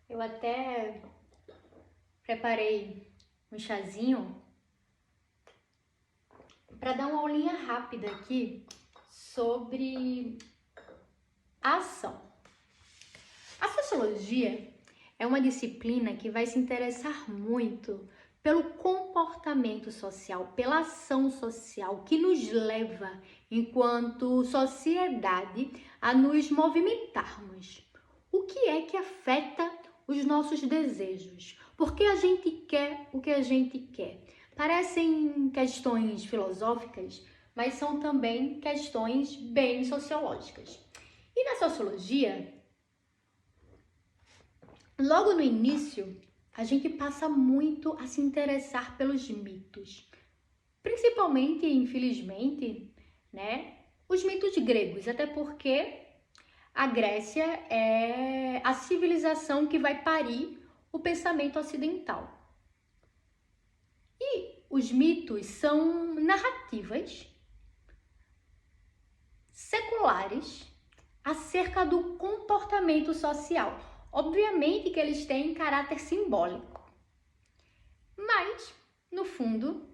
Eu até preparei um chazinho para dar uma aulinha rápida aqui sobre a ação. A sociologia é uma disciplina que vai se interessar muito pelo comportamento social, pela ação social que nos leva, enquanto sociedade, a nos movimentarmos. O que é que afeta os nossos desejos? Por que a gente quer o que a gente quer? Parecem questões filosóficas, mas são também questões bem sociológicas. E na sociologia, logo no início, a gente passa muito a se interessar pelos mitos. Principalmente, infelizmente, os mitos gregos, até porque a Grécia é a civilização que vai parir o pensamento ocidental. E os mitos são narrativas seculares acerca do comportamento social. Obviamente que eles têm caráter simbólico, mas, no fundo,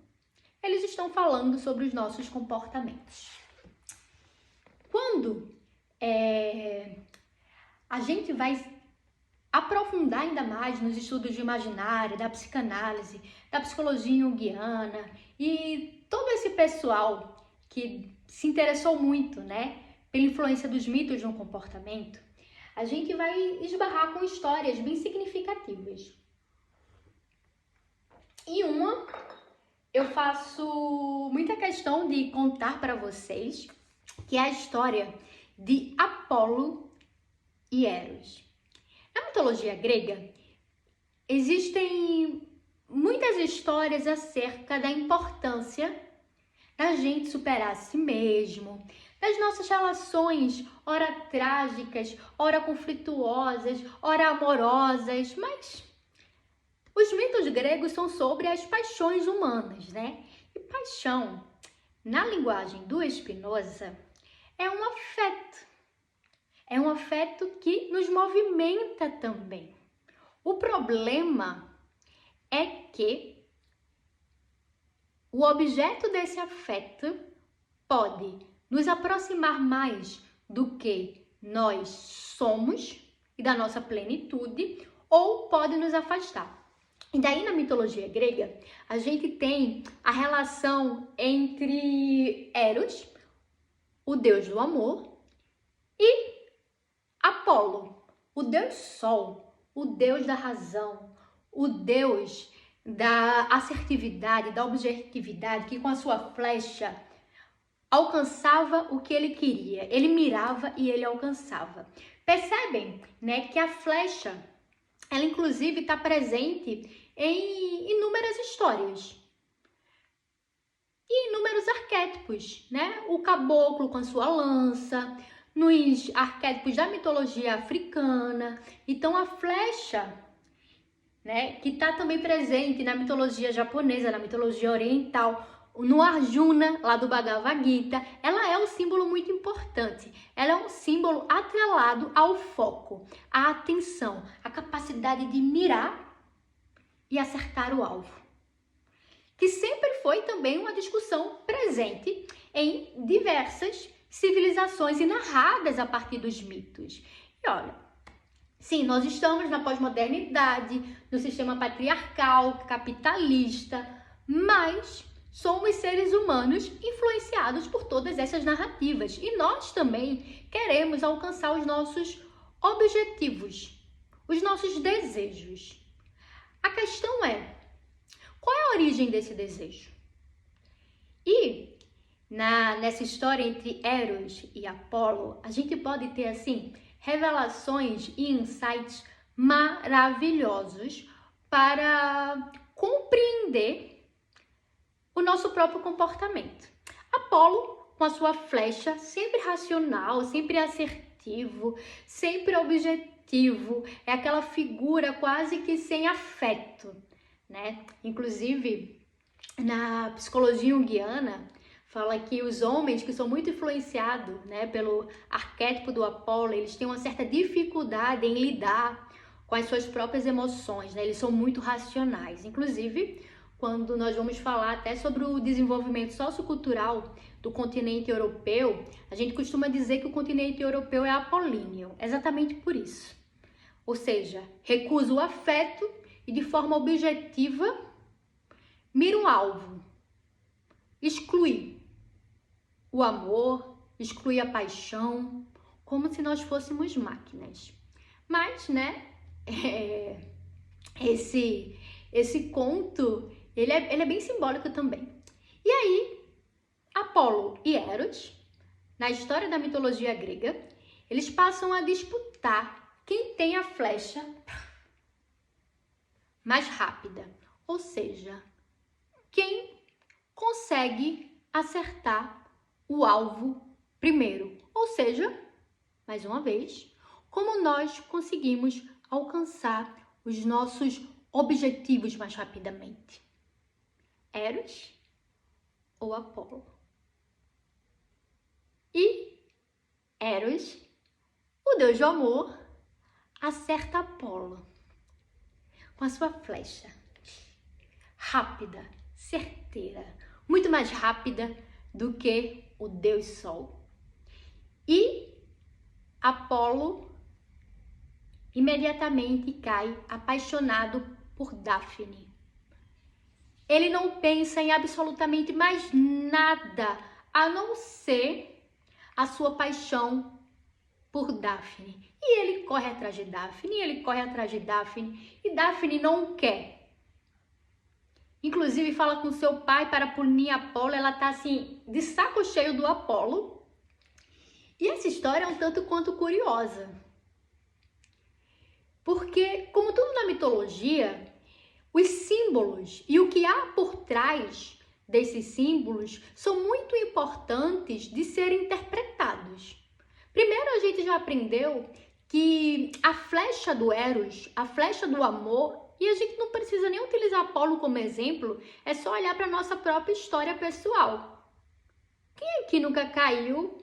eles estão falando sobre os nossos comportamentos. Quando a gente vai aprofundar ainda mais nos estudos de imaginário, da psicanálise, da psicologia junguiana e todo esse pessoal que se interessou muito, pela influência dos mitos no comportamento, a gente vai esbarrar com histórias bem significativas. E uma, eu faço muita questão de contar para vocês, que é a história de Apolo e Eros. Na mitologia grega, existem muitas histórias acerca da importância da gente superar a si mesmo, das nossas relações, ora trágicas, ora conflituosas, ora amorosas, mas os mitos gregos são sobre as paixões humanas, E paixão, na linguagem do Spinoza, é um afeto. É um afeto que nos movimenta também. O problema é que o objeto desse afeto pode nos aproximar mais do que nós somos e da nossa plenitude, ou pode nos afastar. E daí, na mitologia grega, a gente tem a relação entre Eros, o deus do amor, e Apolo, o deus sol, o deus da razão, o deus da assertividade, da objetividade, que com a sua flecha alcançava o que ele queria. Ele mirava e ele alcançava. Percebem, que a flecha, ela inclusive está presente em inúmeras histórias e inúmeros arquétipos, O caboclo com a sua lança, nos arquétipos da mitologia africana. Então a flecha, que está também presente na mitologia japonesa, na mitologia oriental, no Arjuna, lá do Bhagavad Gita, ela é um símbolo muito importante. Ela é um símbolo atrelado ao foco, à atenção, à capacidade de mirar e acertar o alvo. Que sempre foi também uma discussão presente em diversas civilizações e narradas a partir dos mitos. E olha, sim, nós estamos na pós-modernidade, no sistema patriarcal, capitalista, mas somos seres humanos influenciados por todas essas narrativas. E nós também queremos alcançar os nossos objetivos, os nossos desejos. A questão é, qual é a origem desse desejo? E nessa história entre Eros e Apolo, a gente pode ter, assim, revelações e insights maravilhosos para compreender o nosso próprio comportamento. Apolo, com a sua flecha, sempre racional, sempre assertivo, sempre objetivo, é aquela figura quase que sem afeto, Inclusive, na psicologia junguiana, fala que os homens que são muito influenciados, pelo arquétipo do Apolo, eles têm uma certa dificuldade em lidar com as suas próprias emoções, né? Eles são muito racionais. Inclusive, quando nós vamos falar até sobre o desenvolvimento sociocultural do continente europeu, a gente costuma dizer que o continente europeu é apolíneo, exatamente por isso. Ou seja, recusa o afeto e de forma objetiva mira um alvo, exclui o amor, exclui a paixão, como se nós fôssemos máquinas. Mas, né, esse conto, ele é bem simbólico também. E aí, Apolo e Eros, na história da mitologia grega, eles passam a disputar quem tem a flecha mais rápida, ou seja, quem consegue acertar o alvo primeiro. Ou seja, mais uma vez, como nós conseguimos alcançar os nossos objetivos mais rapidamente. Eros ou Apolo? E Eros, o deus do amor, acerta Apolo com a sua flecha. Rápida, certeira, muito mais rápida do que o deus Sol. E Apolo imediatamente cai apaixonado por Dáfne. Ele não pensa em absolutamente mais nada a não ser a sua paixão por Dáfne. E ele corre atrás de Dáfne, e Dáfne não quer. Inclusive fala com seu pai para punir Apolo, ela tá assim, de saco cheio do Apolo. E essa história é um tanto quanto curiosa. Porque, como tudo na mitologia, os símbolos e o que há por trás desses símbolos são muito importantes de serem interpretados. Primeiro, a gente já aprendeu que a flecha do Eros, a flecha do amor, e a gente não precisa nem utilizar Apolo como exemplo, é só olhar para a nossa própria história pessoal. Quem aqui nunca caiu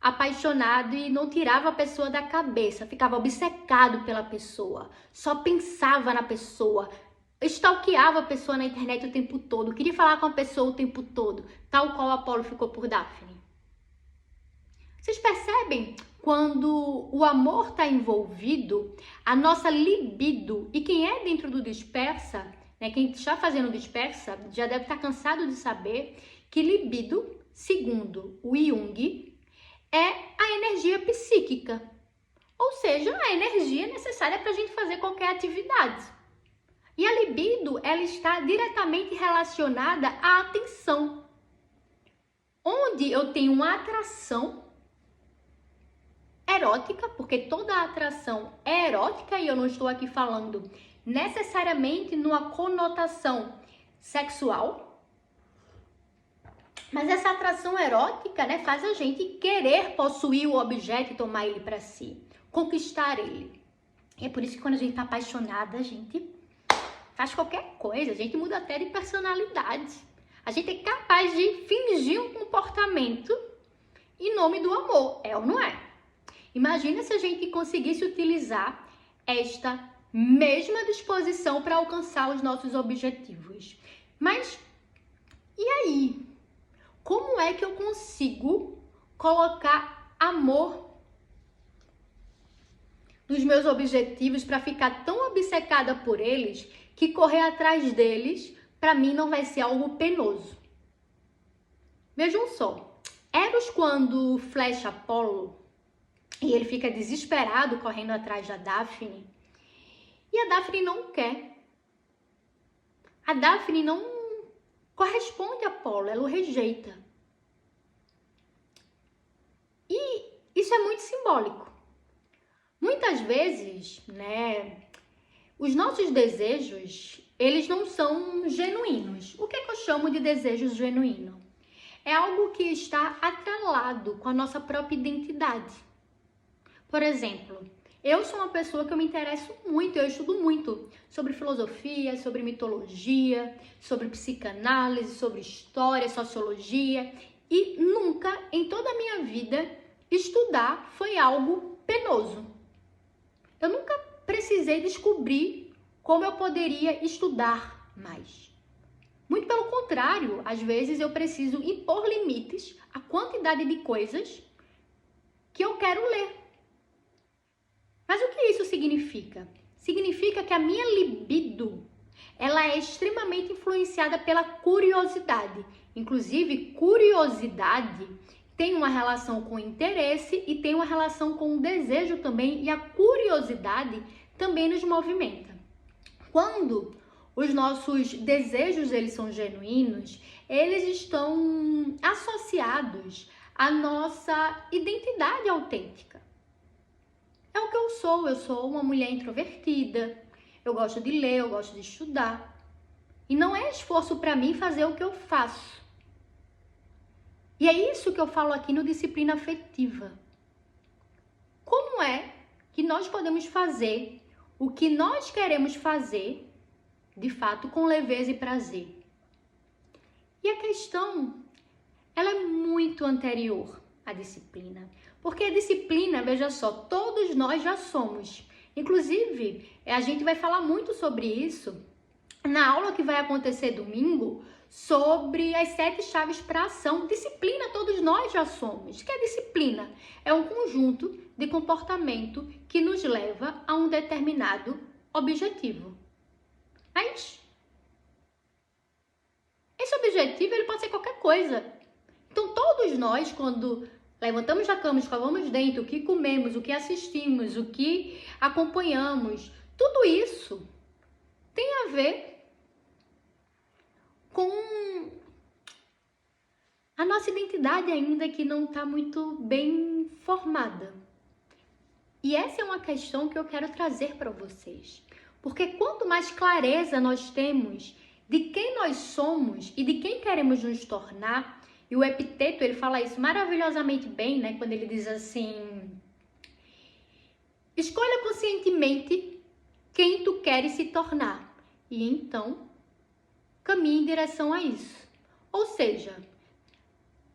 apaixonado e não tirava a pessoa da cabeça, ficava obcecado pela pessoa, só pensava na pessoa, stalkeava a pessoa na internet o tempo todo, queria falar com a pessoa o tempo todo, tal qual Apolo ficou por Dáfne? Vocês percebem? Quando o amor está envolvido, a nossa libido, e quem é dentro do Dispersa, né, quem está fazendo Dispersa, já deve estar cansado de saber que libido, segundo o Jung, é a energia psíquica, ou seja, a energia necessária para a gente fazer qualquer atividade. E a libido, ela está diretamente relacionada à atenção, onde eu tenho uma atração erótica, porque toda atração é erótica e eu não estou aqui falando necessariamente numa conotação sexual, mas essa atração erótica, né, faz a gente querer possuir o objeto e tomar ele para si, conquistar ele. E é por isso que quando a gente tá apaixonada, a gente faz qualquer coisa, a gente muda até de personalidade. A gente é capaz de fingir um comportamento em nome do amor, é ou não é? Imagina se a gente conseguisse utilizar esta mesma disposição para alcançar os nossos objetivos. Mas, e aí? Como é que eu consigo colocar amor nos meus objetivos para ficar tão obcecada por eles que correr atrás deles, para mim, não vai ser algo penoso? Vejam só, Eros, quando flecha Apolo, e ele fica desesperado correndo atrás da Dáfne. E a Dáfne não quer. A Dáfne não corresponde a Apolo, ela o rejeita. E isso é muito simbólico. Muitas vezes, né, os nossos desejos, eles não são genuínos. O que é que eu chamo de desejo genuíno? É algo que está atrelado com a nossa própria identidade. Por exemplo, eu sou uma pessoa que eu me interesso muito, eu estudo muito sobre filosofia, sobre mitologia, sobre psicanálise, sobre história, sociologia, e nunca em toda a minha vida estudar foi algo penoso. Eu nunca precisei descobrir como eu poderia estudar mais. Muito pelo contrário, às vezes eu preciso impor limites à quantidade de coisas que eu quero ler. Mas o que isso significa? Significa que a minha libido, ela é extremamente influenciada pela curiosidade. Inclusive, curiosidade tem uma relação com interesse e tem uma relação com o desejo também, e a curiosidade também nos movimenta. Quando os nossos desejos eles são genuínos, eles estão associados à nossa identidade autêntica. É o que eu sou uma mulher introvertida, eu gosto de ler, eu gosto de estudar. E não é esforço para mim fazer o que eu faço. E é isso que eu falo aqui no Disciplina Afetiva. Como é que nós podemos fazer o que nós queremos fazer, de fato, com leveza e prazer? E a questão, ela é muito anterior à disciplina. Porque a disciplina, veja só, todos nós já somos. Inclusive, a gente vai falar muito sobre isso na aula que vai acontecer domingo, sobre as 7 chaves para ação. Disciplina, todos nós já somos. O que é disciplina? É um conjunto de comportamento que nos leva a um determinado objetivo. Mas esse objetivo ele pode ser qualquer coisa. Então, todos nós, quando levantamos da cama, escovamos os dentes, o que comemos, o que assistimos, o que acompanhamos, tudo isso tem a ver com a nossa identidade ainda que não está muito bem formada. E essa é uma questão que eu quero trazer para vocês. Porque quanto mais clareza nós temos de quem nós somos e de quem queremos nos tornar, e o Epiteto, ele fala isso maravilhosamente bem, né? Quando ele diz assim: escolha conscientemente quem tu queres se tornar. E então, caminhe em direção a isso. Ou seja,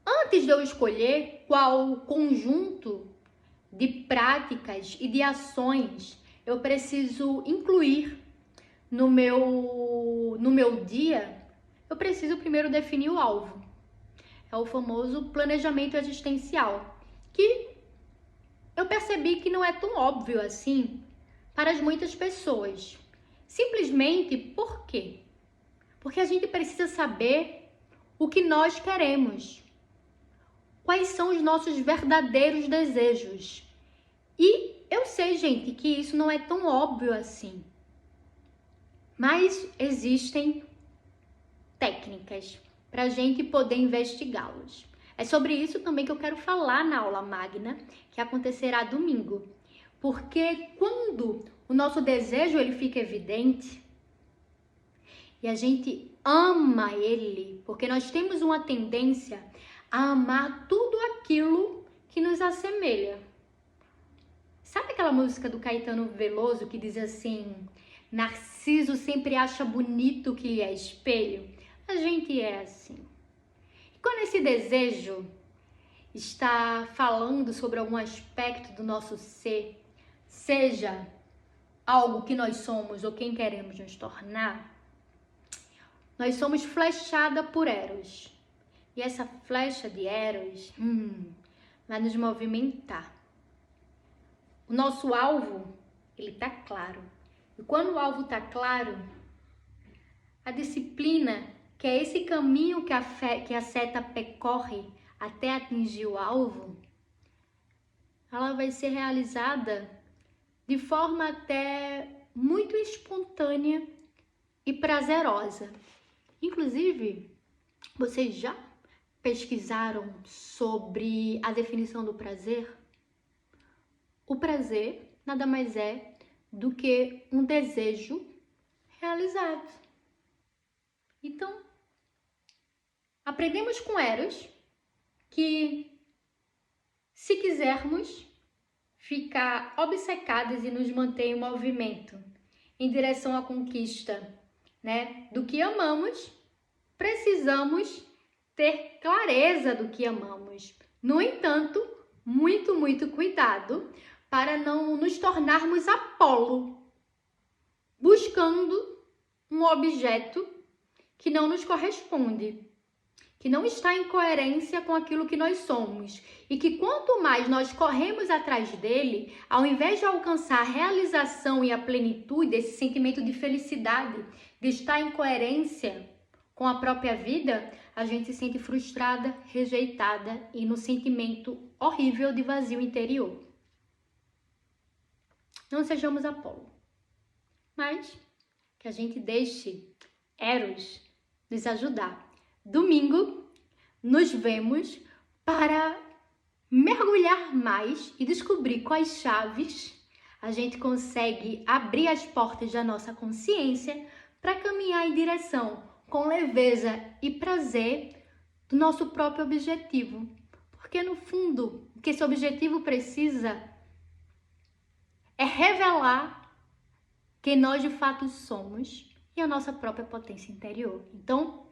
antes de eu escolher qual conjunto de práticas e de ações eu preciso incluir no meu dia, eu preciso primeiro definir o alvo. É o famoso planejamento existencial, que eu percebi que não é tão óbvio assim para muitas pessoas. Simplesmente por quê? Porque a gente precisa saber o que nós queremos. Quais são os nossos verdadeiros desejos? E eu sei, gente, que isso não é tão óbvio assim. Mas existem técnicas para a gente poder investigá-los. É sobre isso também que eu quero falar na aula magna, que acontecerá domingo. Porque quando o nosso desejo ele fica evidente e a gente ama ele, porque nós temos uma tendência a amar tudo aquilo que nos assemelha. Sabe aquela música do Caetano Veloso que diz assim: Narciso sempre acha bonito o que lhe é espelho? A gente é assim. E quando esse desejo está falando sobre algum aspecto do nosso ser, seja algo que nós somos ou quem queremos nos tornar, nós somos flechada por Eros. E essa flecha de Eros vai nos movimentar. O nosso alvo, ele tá claro. E quando o alvo tá claro, a disciplina, que é esse caminho que a seta percorre até atingir o alvo, ela vai ser realizada de forma até muito espontânea e prazerosa. Inclusive, vocês já pesquisaram sobre a definição do prazer? O prazer nada mais é do que um desejo realizado. Então, aprendemos com Eros que, se quisermos ficar obcecados e nos manter em movimento em direção à conquista, né, do que amamos, precisamos ter clareza do que amamos. No entanto, muito cuidado para não nos tornarmos Apolo, buscando um objeto que não nos corresponde, que não está em coerência com aquilo que nós somos. E que quanto mais nós corremos atrás dele, ao invés de alcançar a realização e a plenitude, esse sentimento de felicidade, de estar em coerência com a própria vida, a gente se sente frustrada, rejeitada e no sentimento horrível de vazio interior. Não sejamos Apolo, mas que a gente deixe Eros nos ajudar. Domingo, nos vemos para mergulhar mais e descobrir quais chaves a gente consegue abrir as portas da nossa consciência para caminhar em direção com leveza e prazer do nosso próprio objetivo. Porque no fundo, o que esse objetivo precisa é revelar quem nós de fato somos e a nossa própria potência interior. Então,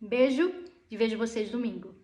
beijo e vejo vocês domingo.